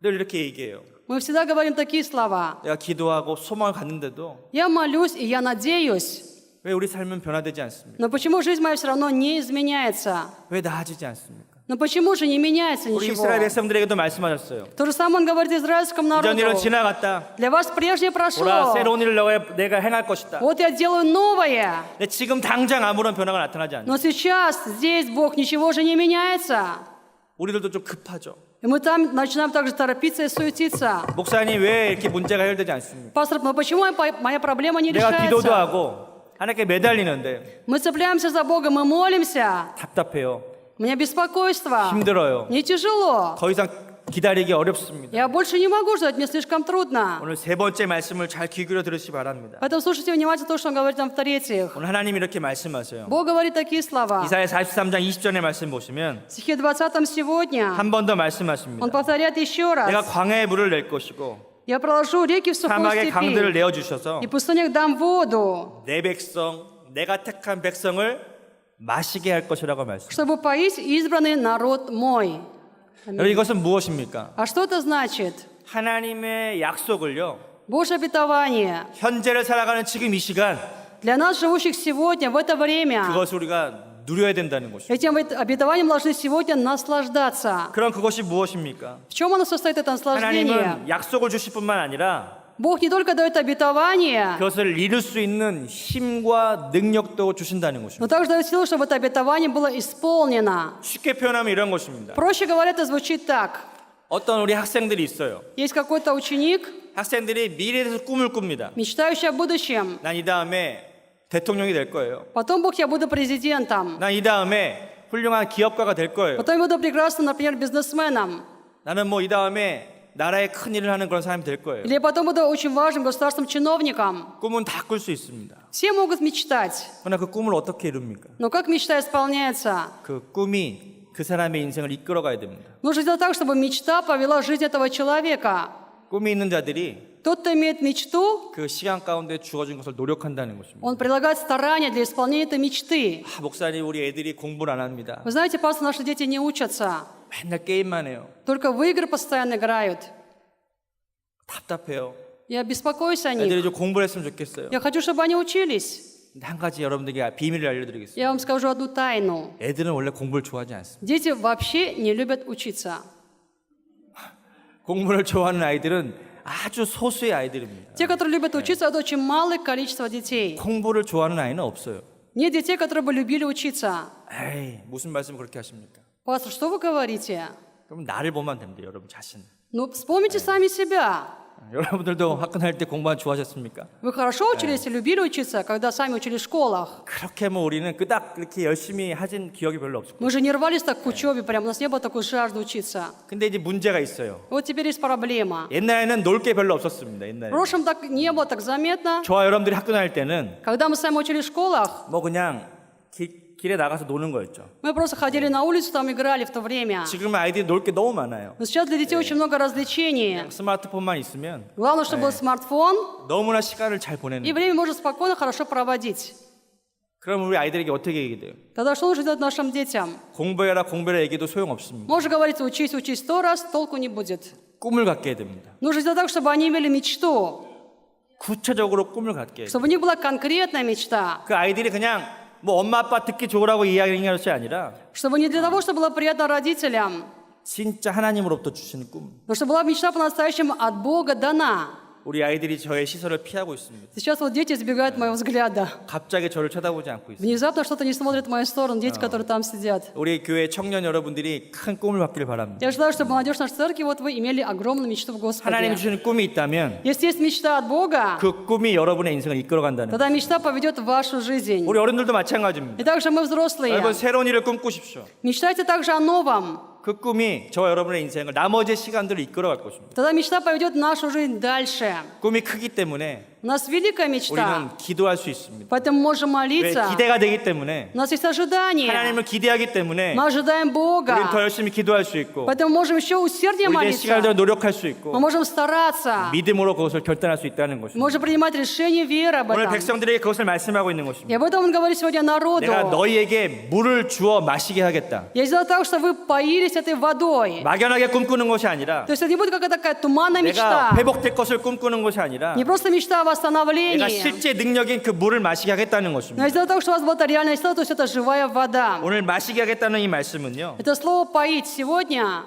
Speaker 1: 늘 이렇게 얘기해요.
Speaker 2: мы всегда говорим такие слова.
Speaker 1: 내가 기도하고 소망을 갖는데도
Speaker 2: Я молюсь и я надеюсь,
Speaker 1: 왜 우리 삶은 변화되지 않습니까?
Speaker 2: но почему жизнь моя все равно не изменяется?
Speaker 1: 왜 나아지지 않습니까?
Speaker 2: Но почему же не меняется
Speaker 1: 우리
Speaker 2: ничего?
Speaker 1: 이스라엘 백성들에게도 말씀하셨어요.
Speaker 2: То же самое он говорит израильскому
Speaker 1: 이전 일은
Speaker 2: народу.
Speaker 1: 지나갔다.
Speaker 2: Для вас прежнее
Speaker 1: 보라,
Speaker 2: прошло.
Speaker 1: 새로운 일을 내가 행할 것이다.
Speaker 2: Вот я делаю новое.
Speaker 1: 근데 지금 당장 아무런 변화가 나타나지 않는.
Speaker 2: Но сейчас, здесь, Бог, ничего же не меняется.
Speaker 1: 우리들도 좀 급하죠.
Speaker 2: И мы там начинаем также торопиться и суетиться.
Speaker 1: 목사님 왜 이렇게 문제가 해결되지 않습니까?
Speaker 2: Пастор, но почему моя проблема не
Speaker 1: 내가 기도도
Speaker 2: решается?
Speaker 1: 하고 하나님께 매달리는데
Speaker 2: Мы цепляемся за Бога, мы молимся.
Speaker 1: 답답해요.
Speaker 2: У меня беспокойство.
Speaker 1: 힘들어요.
Speaker 2: Мне тяжело.
Speaker 1: 더 이상 기다리기 어렵습니다.
Speaker 2: Я больше не могу ждать, мне слишком трудно.
Speaker 1: 오늘 세 번째 말씀을 잘 귀 기울여 들으시기 바랍니다.
Speaker 2: Поэтому слушайте внимательно то, что он говорит нам в-третьих.
Speaker 1: 오늘 하나님이 이렇게 말씀하세요.
Speaker 2: Бог говорит такие слова.
Speaker 1: 이사야 43장 20절의 말씀 보시면
Speaker 2: В стихе 20 сегодня
Speaker 1: 한 번 더 말씀하십니다.
Speaker 2: он повторяет еще
Speaker 1: 내가
Speaker 2: раз.
Speaker 1: 광야에 물을 낼 것이고
Speaker 2: Я проложу реки в сухой
Speaker 1: 사막에 강들을
Speaker 2: степи,
Speaker 1: 내어 주셔서
Speaker 2: и в пустынях дам воду,
Speaker 1: 내 백성, 내가 택한 백성을 마시게 할 것이라고 말씀.
Speaker 2: чтобы поить избранный народ мой.
Speaker 1: 여러분 이것은 무엇입니까?
Speaker 2: А что это значит?
Speaker 1: 하나님의 약속을요.
Speaker 2: Божье обетование
Speaker 1: 현재를 살아가는 지금 이 시간
Speaker 2: для нас, живущих сегодня, в это время.
Speaker 1: 그것을 우리가 누려야 된다는 것입니다.
Speaker 2: Этим обетованием должны сегодня наслаждаться.
Speaker 1: 그럼 그것이 무엇입니까?
Speaker 2: В чем оно состоит, это наслаждение?
Speaker 1: 하나님은 약속을 주실 뿐만 아니라
Speaker 2: Бог не только дает обетование,
Speaker 1: 그것을 이룰 수 있는 힘과 능력도 주신다는
Speaker 2: но
Speaker 1: 것입니다.
Speaker 2: также дает силу, чтобы это обетование было исполнено.
Speaker 1: 쉽게 표현하면 이런 것입니다.
Speaker 2: Проще говоря, это звучит так.
Speaker 1: 어떤 우리 학생들이 있어요.
Speaker 2: Есть какой-то ученик,
Speaker 1: 학생들이 미래에 대해서 꿈을 꿉니다.
Speaker 2: мечтающий о будущем.
Speaker 1: 난 이 다음에 대통령이 될 거예요.
Speaker 2: Потом, Бог, я буду президентом.
Speaker 1: 난 이 다음에 훌륭한 기업가가 될 거예요.
Speaker 2: Потом я буду прекрасным, например, бизнесменом.
Speaker 1: 나는 뭐 이 다음에 나라의 큰 일을 하는 그런 사람이 될 거예요.
Speaker 2: Или я потом буду очень важным государственным чиновником.
Speaker 1: 꿈은 다 꿀 수 있습니다.
Speaker 2: Все могут мечтать.
Speaker 1: 그러나 그 꿈을 어떻게 이룹니까?
Speaker 2: Но как мечта исполняется?
Speaker 1: 그 꿈이 그 사람의 인생을 이끌어가야 됩니다.
Speaker 2: Нужно сделать так, чтобы мечта повела жизнь этого человека.
Speaker 1: 꿈이 있는 자들이
Speaker 2: Тот, кто имеет мечту,
Speaker 1: 그 시간 가운데 주어진 것을 노력한다는 것입니다.
Speaker 2: он прилагает старания для исполнения этой мечты.
Speaker 1: 목사님 우리 애들이 공부를 안 합니다.
Speaker 2: Вы знаете, пастор, наши дети не учатся.
Speaker 1: 맨날 게임만 해요.
Speaker 2: Только в игры постоянно играют.
Speaker 1: 답답해요.
Speaker 2: Я беспокоюсь о
Speaker 1: 애들이
Speaker 2: них.
Speaker 1: 좀 공부를 했으면 좋겠어요.
Speaker 2: Я хочу, чтобы они учились.
Speaker 1: 근데 한 가지 여러분들에게 비밀을 알려드리겠습니다.
Speaker 2: Я вам скажу одну тайну.
Speaker 1: 애들은 원래 공부를 좋아하지 않습니다.
Speaker 2: Дети вообще не любят учиться.
Speaker 1: 공부를 좋아하는 아이들은 아주 소수의 아이들입니다.
Speaker 2: Те, которые любят учиться, это очень малое количество детей.
Speaker 1: 공부를 좋아하는 아이는 없어요.
Speaker 2: Нет детей, которые бы любили учиться.
Speaker 1: 에이, 무슨 말씀 그렇게 하십니까?
Speaker 2: Пастор, что вы говорите?
Speaker 1: 그럼 나를 보면 됩니다. 여러분 자신.
Speaker 2: Ну, вспомните сами себя.
Speaker 1: 여러분들도 학교 다닐 때 공부 좋아하셨습니까?
Speaker 2: Вы хорошо учились и любили учиться, когда сами учились в школах.
Speaker 1: 그렇게 뭐 우리는 그닥 그렇게 열심히 하진 기억이 별로 없을 거예요.
Speaker 2: Мы же не рвались так к учебе, прям у нас не было такой жажды учиться.
Speaker 1: 근데 이제 문제가 있어요.
Speaker 2: Вот теперь есть проблема.
Speaker 1: 옛날에는 놀 게 별로 없었습니다.
Speaker 2: В
Speaker 1: 옛날에.
Speaker 2: прошлом так не было так заметно.
Speaker 1: 저와 여러분들이 학교 다닐 때는
Speaker 2: Когда мы сами учились в школах,
Speaker 1: 뭐 그냥 길에 나가서 노는 거였죠.
Speaker 2: мы просто ходили на улицу, там играли в то время.
Speaker 1: 지금은 아이들이 놀 게 너무 많아요.
Speaker 2: Но сейчас для детей очень много развлечений.
Speaker 1: 스마트폰만 있으면
Speaker 2: Главное, чтобы был смартфон,
Speaker 1: 너무나 시간을 잘 보내는
Speaker 2: и
Speaker 1: 거예요.
Speaker 2: время можно спокойно, хорошо проводить.
Speaker 1: 그럼 우리 아이들에게 어떻게 얘기돼요?
Speaker 2: Тогда что нужно делать нашим детям?
Speaker 1: 공부해라 공부해라 얘기도 소용없습니다.
Speaker 2: Можно говорить, учись, учись 100 раз, толку не будет.
Speaker 1: 꿈을 갖게 해야 됩니다.
Speaker 2: Нужно сделать так, чтобы они имели мечту,
Speaker 1: 구체적으로 꿈을 갖게 해야 돼요.
Speaker 2: чтобы у них была конкретная мечта.
Speaker 1: 그 아이들이 그냥 뭐 엄마 아빠 듣기 좋으라고 이야기하는 것이 아니라
Speaker 2: Чтобы не для того, чтобы было приятно родителям,
Speaker 1: 진짜 하나님으로부터 주시는 꿈.
Speaker 2: но чтобы была мечта по-настоящему от Бога дана.
Speaker 1: 우리 아이들이 저의 시선을 피하고 있습니다.
Speaker 2: Сейчас вот дети избегают моего взгляда.
Speaker 1: 갑자기 저를 쳐다보지 않고 있습니다.
Speaker 2: Внезапно что-то не смотрят в мою сторону, дети, которые там сидят.
Speaker 1: 우리 교회 청년 여러분들이 큰 꿈을 갖기를 바랍니다.
Speaker 2: Я желаю, чтобы молодежь нашей церкви, вот вы имели огромную мечту в
Speaker 1: 하나님
Speaker 2: Господе.
Speaker 1: 주시는 꿈이 있다면
Speaker 2: Если есть мечта от Бога,
Speaker 1: 그 꿈이 여러분의 인생을 이끌어간다는 거예요.
Speaker 2: тогда мечта поведет в вашу жизнь.
Speaker 1: 우리 어른들도 마찬가지입니다.
Speaker 2: И также мы взрослые.
Speaker 1: 여러분 새로운 일을 꿈꾸십시오.
Speaker 2: Мечтайте также о новом.
Speaker 1: 그 꿈이 저와 여러분의 인생을 나머지 시간들을 이끌어갈 것입니다.
Speaker 2: Тогда мечта поведет нашу жизнь дальше.
Speaker 1: 꿈이 크기 때문에
Speaker 2: У нас великая мечта,
Speaker 1: 우리는 기도할 수 있습니다.
Speaker 2: поэтому мы можем
Speaker 1: 왜
Speaker 2: молиться.
Speaker 1: 기대가 되기 때문에
Speaker 2: У нас есть ожидание.
Speaker 1: 하나님을 기대하기 때문에
Speaker 2: Мы ожидаем
Speaker 1: 우리는 더
Speaker 2: Бога.
Speaker 1: 열심히 기도할 수 있고
Speaker 2: Поэтому можем еще усерднее
Speaker 1: 우리의 시간을 더
Speaker 2: молиться.
Speaker 1: 노력할 수
Speaker 2: Мы
Speaker 1: 있고
Speaker 2: можем стараться.
Speaker 1: 믿음으로 그것을 결단할 수 있다는 것입니다.
Speaker 2: Можем принимать решение веры об
Speaker 1: 오늘
Speaker 2: этом.
Speaker 1: 백성들에게 그것을 말씀하고 있는 것입니다.
Speaker 2: И об этом он говорит сегодня народу.
Speaker 1: 내가 너희에게 물을 주어 마시게 하겠다.
Speaker 2: Я сделаю так, что вы поились этой водой.
Speaker 1: 막연하게 꿈꾸는 것이 아니라
Speaker 2: То есть это не будет какая-то такая туманная
Speaker 1: 내가
Speaker 2: мечта.
Speaker 1: 회복될 것을 꿈꾸는 것이 아니라
Speaker 2: Не просто мечта о
Speaker 1: 내가
Speaker 2: восстановлении.
Speaker 1: 실제 능력인 그 물을 마시게 하겠다는
Speaker 2: Но
Speaker 1: 것입니다.
Speaker 2: я сделаю так, что у вас будет реальная сила, то есть это живая вода.
Speaker 1: 오늘 마시게 하겠다는 이 말씀은요.
Speaker 2: Это слово «поить» сегодня.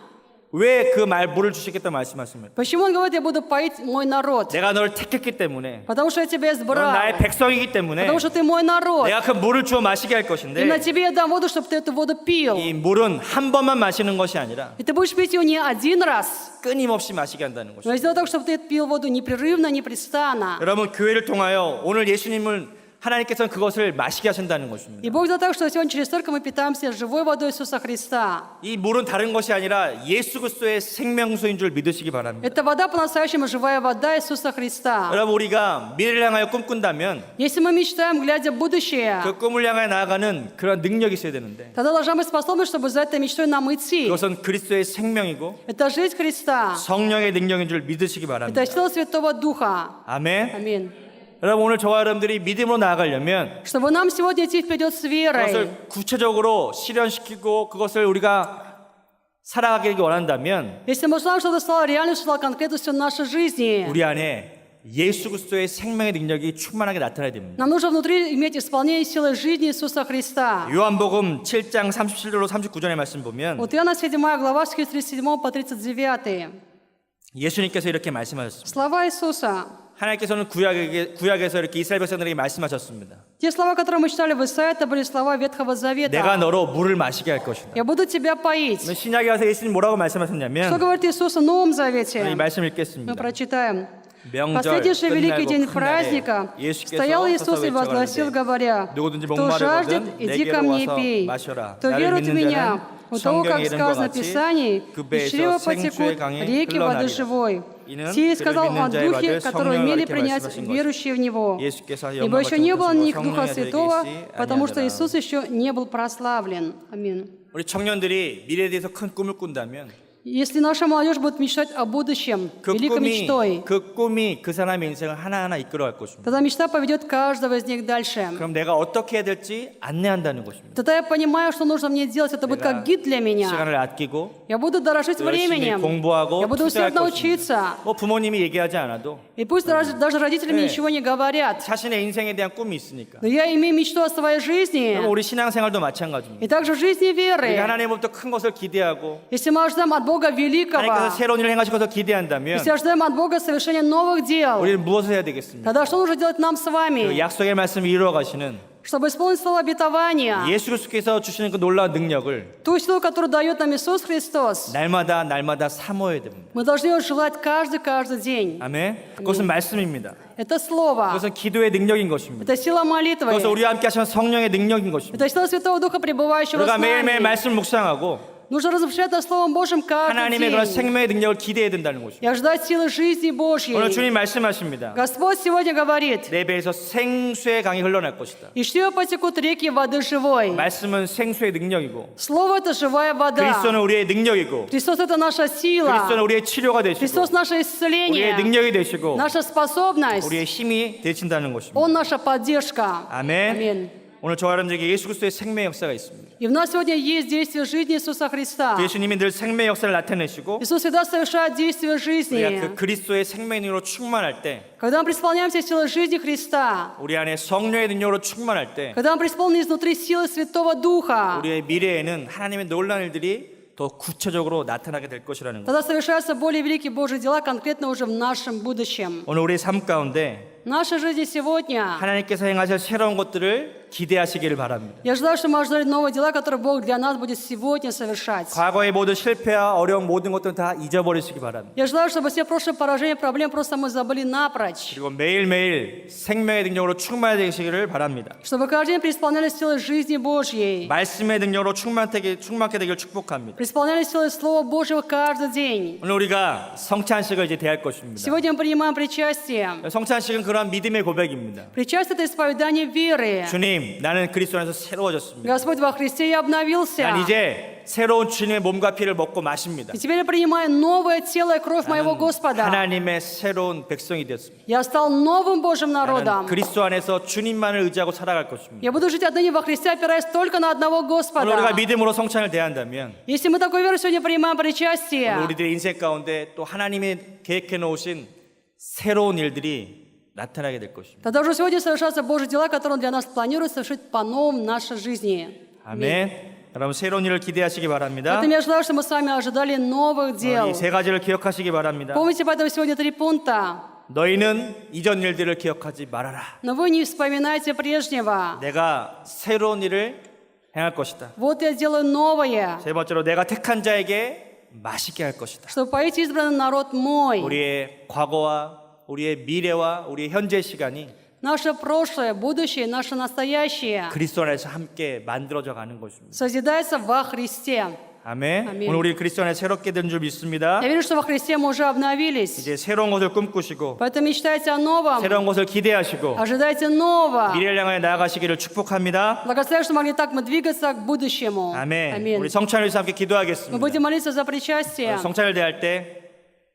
Speaker 1: 왜 그 물을 주시겠다 말씀하십니까?
Speaker 2: Почему он говорит, я буду поить мой народ?
Speaker 1: 내가 너를 택했기 때문에
Speaker 2: Потому что я тебя
Speaker 1: 넌
Speaker 2: избрал.
Speaker 1: 나의 백성이기 때문에
Speaker 2: Потому что ты мой народ.
Speaker 1: 내가 그 물을 주어 마시게 할
Speaker 2: И на
Speaker 1: 것인데
Speaker 2: тебе я дам воду, чтобы ты эту воду пил.
Speaker 1: 이 물은 한 번만 마시는 것이 아니라
Speaker 2: И ты будешь пить ее не один раз,
Speaker 1: 끊임없이 마시게 한다는
Speaker 2: но
Speaker 1: 것입니다.
Speaker 2: я сделаю так, чтобы ты пил воду непрерывно, непрестанно.
Speaker 1: 여러분 교회를 통하여 오늘 예수님은 하나님께서는 그것을 마시게 하신다는 것입니다.
Speaker 2: И Бог сделал так, что сегодня через церковь мы питаемся живой водой Иисуса Христа.
Speaker 1: 이 물은 다른 것이 아니라 예수 그리스도의 생명수인 줄 믿으시기 바랍니다.
Speaker 2: Это вода по-настоящему живая вода Иисуса Христа.
Speaker 1: 여러분 우리가 미래를 향하여 꿈꾼다면
Speaker 2: Если мы мечтаем, глядя в будущее,
Speaker 1: 그 꿈을 향해 나아가는 그런 능력이 있어야 되는데
Speaker 2: тогда должна быть способность, чтобы за этой мечтой нам идти.
Speaker 1: 그것은 그리스도의 생명이고
Speaker 2: Это жизнь Христа.
Speaker 1: 성령의 능력인 줄 믿으시기 바랍니다.
Speaker 2: Это сила Святого Духа.
Speaker 1: 아멘.
Speaker 2: Аминь.
Speaker 1: 여러분 오늘 저와 여러분들이 믿음으로 나아가려면
Speaker 2: Чтобы нам сегодня идти вперед с верой,
Speaker 1: 그것을 구체적으로 실현시키고 그것을 우리가 살아가기 원한다면
Speaker 2: если мы желаем, чтобы это стало реальностью, стало конкретностью в нашей жизни,
Speaker 1: 우리 안에 예수 그리스도의 생명의 능력이 충만하게 나타나야 됩니다.
Speaker 2: нам нужно внутри иметь исполнение силы жизни Иисуса Христа.
Speaker 1: 요한복음 7장 37절로 39절의 말씀 보면
Speaker 2: Вот Иоанна 7 глава, стихи с 37 по 39.
Speaker 1: 예수님께서 이렇게 말씀하셨습니다.
Speaker 2: Слова Иисуса.
Speaker 1: 하나님께서는 구약에서 이렇게 이스라엘 백성들에게 말씀하셨습니다.
Speaker 2: Те слова, которые мы читали в Исаии, это были слова Ветхого
Speaker 1: 내가
Speaker 2: Завета.
Speaker 1: 너로 물을 마시게 할 것이다.
Speaker 2: Я буду тебя поить.
Speaker 1: 신약에 가서 예수님 뭐라고
Speaker 2: Что
Speaker 1: 말씀하셨냐면
Speaker 2: говорит Иисус в Новом
Speaker 1: 이
Speaker 2: Завете?
Speaker 1: 말씀
Speaker 2: Мы
Speaker 1: 읽겠습니다.
Speaker 2: прочитаем.
Speaker 1: 명절
Speaker 2: Последний же великий
Speaker 1: 끝나고
Speaker 2: день
Speaker 1: 큰 날에
Speaker 2: праздника
Speaker 1: 예수께서
Speaker 2: стоял
Speaker 1: 서서
Speaker 2: Иисус и возгласил,
Speaker 1: 외쳐가는데
Speaker 2: говоря:
Speaker 1: 누구든지
Speaker 2: кто жаждет,
Speaker 1: 목마르거든
Speaker 2: иди ко
Speaker 1: 내게로
Speaker 2: мне и
Speaker 1: 와서
Speaker 2: пей.
Speaker 1: 마셔라.
Speaker 2: Кто
Speaker 1: 나를
Speaker 2: верует в
Speaker 1: 믿는
Speaker 2: меня,
Speaker 1: 자는
Speaker 2: у того, как
Speaker 1: 성경에 이른 것
Speaker 2: сказано в
Speaker 1: 같이
Speaker 2: Писании,
Speaker 1: 그
Speaker 2: из чрева
Speaker 1: 배에서 생수의
Speaker 2: потекут
Speaker 1: 강이
Speaker 2: реки воды
Speaker 1: 흘러나리라.
Speaker 2: живой.
Speaker 1: 이는
Speaker 2: Сей
Speaker 1: 그를
Speaker 2: сказал
Speaker 1: 믿는
Speaker 2: о
Speaker 1: 자의
Speaker 2: Духе,
Speaker 1: 받을
Speaker 2: который
Speaker 1: 성령을
Speaker 2: имели
Speaker 1: 이렇게
Speaker 2: принять
Speaker 1: 말씀하신
Speaker 2: верующие в Него.
Speaker 1: 예수께서
Speaker 2: Ибо еще не было ни
Speaker 1: 영광을
Speaker 2: Духа
Speaker 1: 받으시고
Speaker 2: Святого,
Speaker 1: 성령이
Speaker 2: потому что
Speaker 1: 아니하니라.
Speaker 2: Иисус еще не был прославлен. Аминь.
Speaker 1: 우리 청년들이 미래에 대해서 큰 꿈을 꾼다면
Speaker 2: Если наша молодежь будет мечтать о будущем, великой мечтой,
Speaker 1: 그 꿈이 그 사람의 인생을 하나하나 이끌어갈 것입니다.
Speaker 2: тогда мечта поведет каждого из них дальше.
Speaker 1: 그럼 내가 어떻게 해야 될지 안내한다는 것입니다.
Speaker 2: Тогда я понимаю, что нужно мне делать. Это будет как гид для меня.
Speaker 1: 시간을 아끼고
Speaker 2: Я буду дорожить
Speaker 1: 또 열심히
Speaker 2: временем.
Speaker 1: 공부하고
Speaker 2: Я буду
Speaker 1: 투자할
Speaker 2: усердно
Speaker 1: 것입니다.
Speaker 2: учиться.
Speaker 1: 뭐 부모님이 얘기하지 않아도
Speaker 2: И пусть даже родители мне
Speaker 1: 네.
Speaker 2: ничего не говорят.
Speaker 1: 자신의 인생에 대한 꿈이 있으니까.
Speaker 2: Но я имею мечту о своей жизни.
Speaker 1: 그럼 우리 신앙생활도 마찬가지입니다.
Speaker 2: И также в жизни
Speaker 1: 우리가
Speaker 2: веры.
Speaker 1: 하나님으로부터 큰 것을 기대하고
Speaker 2: Если мы ожидаем от Бога великого,
Speaker 1: 하나님께서 새로운 일을 행하시고서 기대한다면
Speaker 2: если ожидаем от Бога совершения новых дел,
Speaker 1: 우리는 무엇을 해야 되겠습니까?
Speaker 2: тогда что нужно делать нам с
Speaker 1: 그
Speaker 2: вами,
Speaker 1: 약속의 말씀을 이루어 가시는
Speaker 2: чтобы исполнить слово обетования,
Speaker 1: 예수 그리스도께서 주시는 그 놀라운 능력을
Speaker 2: ту силу, которую дает нам Иисус Христос?
Speaker 1: 날마다 사모해야 됩니다.
Speaker 2: Мы должны ее желать каждый день.
Speaker 1: 아멘. 그것은 말씀입니다.
Speaker 2: Это слово,
Speaker 1: 그것은 기도의 능력인 것입니다.
Speaker 2: это сила молитвы,
Speaker 1: 그것은 우리와 함께 하시는 성령의 능력인 것입니다.
Speaker 2: это сила Святого Духа, пребывающего
Speaker 1: 우리가
Speaker 2: с
Speaker 1: 매일매일
Speaker 2: нами.
Speaker 1: 말씀을 묵상하고
Speaker 2: Нужно размышлять над Словом Божьим каждый
Speaker 1: 하나님의 그런
Speaker 2: день
Speaker 1: 생명의 능력을 기대해야 된다는 것입니다.
Speaker 2: и ожидать силы жизни
Speaker 1: 오늘
Speaker 2: Божьей.
Speaker 1: 주님 말씀하십니다.
Speaker 2: Господь сегодня говорит:
Speaker 1: 내 배에서 생수의 강이 흘러날 것이다.
Speaker 2: «Из чрева потекут реки воды живой».
Speaker 1: 말씀은 생수의 능력이고
Speaker 2: Слово – это живая вода.
Speaker 1: 그리스도는 우리의 능력이고
Speaker 2: Христос – это наша сила.
Speaker 1: 그리스도는 우리의 치료가 되시고
Speaker 2: Христос – наше
Speaker 1: 우리의
Speaker 2: исцеление,
Speaker 1: 능력이 되시고
Speaker 2: наша способность.
Speaker 1: 우리의 힘이 되신다는 것입니다.
Speaker 2: Он наша поддержка.
Speaker 1: 아멘.
Speaker 2: Аминь.
Speaker 1: 오늘 저와 여러분들에게 예수 그리스도의 생명의 역사가 있습니다.
Speaker 2: И в нас сегодня есть действие жизни Иисуса Христа.
Speaker 1: 예수님이 늘 생명의 역사를 나타내시고
Speaker 2: Иисус всегда совершает действие
Speaker 1: 우리가
Speaker 2: жизни.
Speaker 1: 그 그리스도의 생명의 능력으로 충만할 때
Speaker 2: Когда мы преисполняемся силой жизни Христа,
Speaker 1: 우리 안에 성령의 능력으로 충만할 때
Speaker 2: когда мы преисполнены изнутри силы Святого Духа,
Speaker 1: 우리의 미래에는 하나님의 놀라운 일들이 더 구체적으로 나타나게 될 것이라는 것.
Speaker 2: тогда совершаются более великие Божьи дела конкретно уже в нашем будущем.
Speaker 1: 오늘 우리의 삶 가운데
Speaker 2: В нашей жизни сегодня
Speaker 1: 하나님께서 행하실 새로운 것들을 기대하시기를 바랍니다.
Speaker 2: Я желаю, что мы ожидали новые дела, которые Бог для нас будет сегодня совершать.
Speaker 1: 과거의 모든 실패와 어려운 모든 것들은 다 잊어버리시기 바랍니다.
Speaker 2: Я желаю, чтобы все прошлые поражения, проблемы просто мы забыли напрочь.
Speaker 1: 그리고 매일매일 생명의 능력으로 충만되시기를 바랍니다.
Speaker 2: Чтобы каждый день преисполнялись силой жизни Божьей.
Speaker 1: 말씀의 능력으로 충만케 되기를 축복합니다.
Speaker 2: Преисполнялись силой Слова Божьего каждый день.
Speaker 1: 오늘 우리가 성찬식을 이제 대할 것입니다.
Speaker 2: Сегодня мы принимаем причастие.
Speaker 1: 성찬식은 그러한 믿음의 고백입니다.
Speaker 2: Причастие – это исповедание веры.
Speaker 1: 주님, 나는 그리스도 안에서 새로워졌습니다.
Speaker 2: Господь, во Христе я обновился.
Speaker 1: 난 이제 새로운 주님의 몸과 피를 먹고 마십니다.
Speaker 2: И теперь я принимаю новое тело и кровь моего Господа.
Speaker 1: 하나님의 새로운 백성이 되었습니다.
Speaker 2: Я стал новым Божьим
Speaker 1: 나는
Speaker 2: народом.
Speaker 1: 그리스도 안에서 주님만을 의지하고 살아갈 것입니다.
Speaker 2: Я буду жить отныне во Христе, опираясь только на одного
Speaker 1: 오늘 우리가
Speaker 2: Господа.
Speaker 1: 믿음으로 성찬을 대한다면
Speaker 2: Если мы такой верой сегодня принимаем
Speaker 1: 오늘
Speaker 2: причастие,
Speaker 1: 우리들의 인생 가운데 또 하나님이 계획해 놓으신 새로운 일들이 на타나게 될 것입니다.
Speaker 2: тогда уже сегодня совершатся Божьи дела, которые Он для нас планирует совершить по-новому в нашей жизни.
Speaker 1: 아멘. 여러분 새로운 일을 기대하시기 바랍니다.
Speaker 2: Поэтому я желаю, чтобы мы с вами ожидали новых дел.
Speaker 1: 이 세 가지를 기억하시기 바랍니다.
Speaker 2: Помните поэтому сегодня 3 пункта.
Speaker 1: 너희는 이전 일들을 기억하지 말아라.
Speaker 2: Но вы не вспоминайте прежнего.
Speaker 1: 내가 새로운 일을 행할 것이다.
Speaker 2: Вот я делаю новое,
Speaker 1: 세 번째로 내가 택한 자에게 맛있게 할 것이다.
Speaker 2: чтобы поить избранный народ мой.
Speaker 1: 우리의 과거와 우리의 미래와 우리의 현재 시간이
Speaker 2: Наше прошлое, будущее, наше настоящее
Speaker 1: 그리스도 안에서 함께 만들어져 가는 것입니다.
Speaker 2: созидается во Христе.
Speaker 1: 아멘.
Speaker 2: 아멘.
Speaker 1: 오늘 우리 그리스도 안에 새롭게 된 줄 믿습니다.
Speaker 2: Я верю, что во Христе мы уже обновились.
Speaker 1: 이제 새로운 것을 꿈꾸시고
Speaker 2: Поэтому мечтайте о новом,
Speaker 1: 새로운 것을 기대하시고
Speaker 2: ожидайте нового.
Speaker 1: 미래를 향해 나아가시기를 축복합니다.
Speaker 2: Благословляю, что могли так мы двигаться к будущему.
Speaker 1: 아멘. 우리 성찬을 위해서 함께
Speaker 2: Мы
Speaker 1: 기도하겠습니다.
Speaker 2: будем молиться за причастие.
Speaker 1: 성찬을 대할 때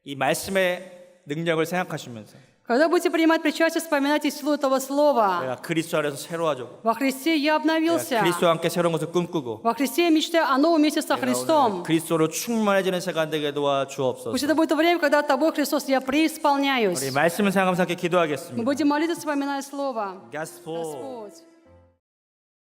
Speaker 1: 이 말씀의 능력을 생각하시면서
Speaker 2: Когда будете принимать причастие, вспоминайте силу этого слова.
Speaker 1: 내가 그리스도 안에서 새로워지고
Speaker 2: Во Христе я
Speaker 1: 내가
Speaker 2: обновился.
Speaker 1: 그리스도와 함께 새로운 것을 꿈꾸고
Speaker 2: Во Христе я мечтаю о новом месте со Христом.
Speaker 1: 그리스도로 충만해지는 시간 되게 도와주옵소서.
Speaker 2: Пусть это будет то время, когда тобой, Христос, я
Speaker 1: 우리
Speaker 2: преисполняюсь.
Speaker 1: 말씀을 생각하면서 함께
Speaker 2: Мы
Speaker 1: 기도하겠습니다.
Speaker 2: будем молиться, вспоминая Слово.
Speaker 1: Gospel.
Speaker 2: Господь.